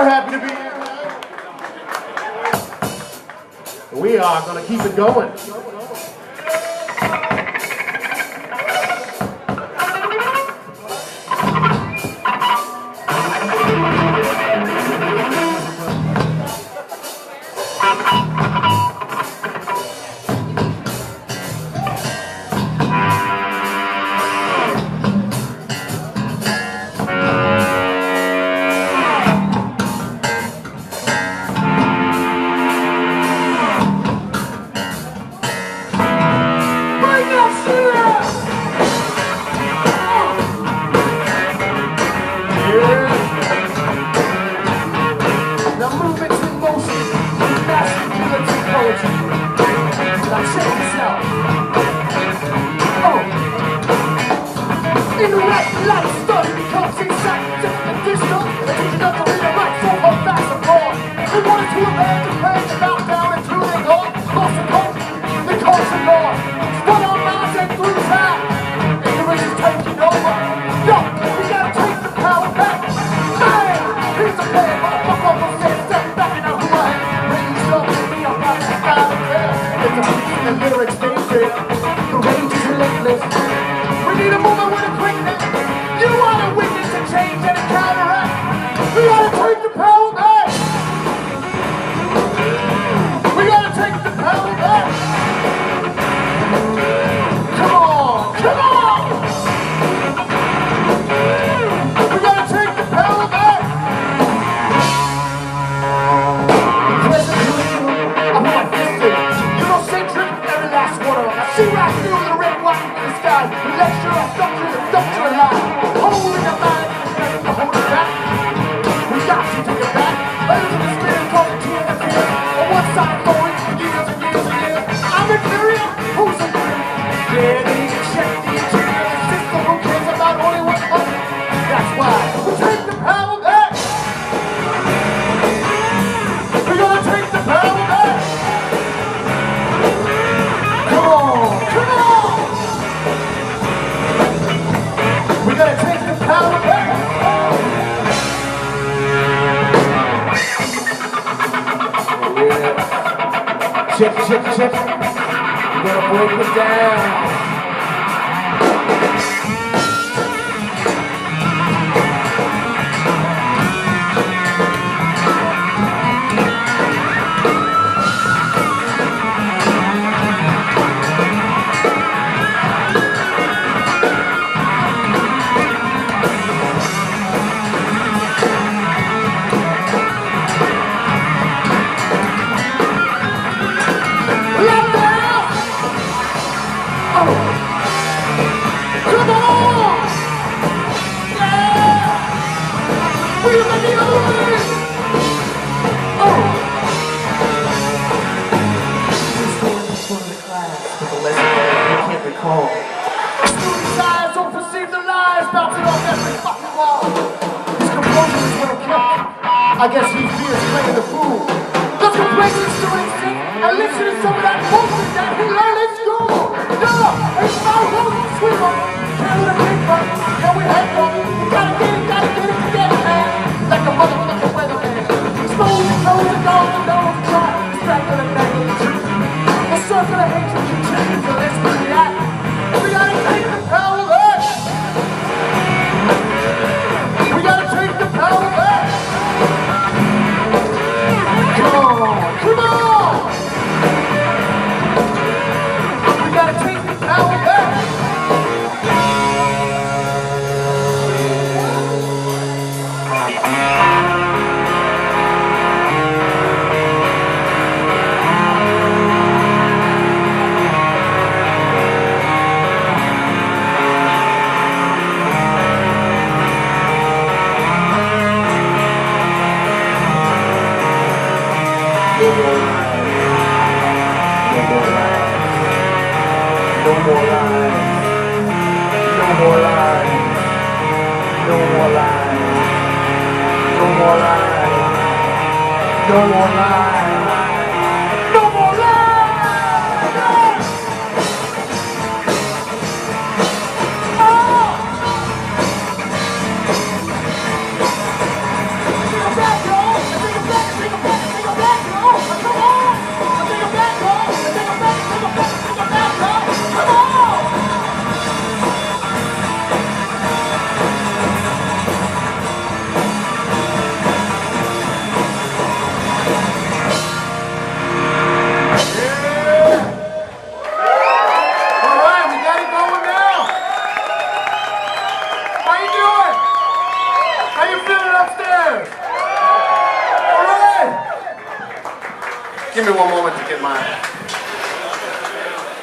We're happy to be here tonight. We are going to keep it going. Check. We're gonna break it down. I guess he fears playing the fool. The complaints to instinct and listen to some of that bullshit that he learned in school. Yeah, it's my road to swim on. Can't let a big one. Yeah, we had one. You gotta get it, man. Like a motherfucking weatherman. Expose the toes and dogs and dogs and try. Distracted and bagging the truth. The circle of hatred continues, so let's bring it out. We gotta take the power back. We gotta take the power back. Come on! We gotta take the power back! No more lies. No more lies. Oh! I'm back, y'all. Yes! All right! Give me one moment to get my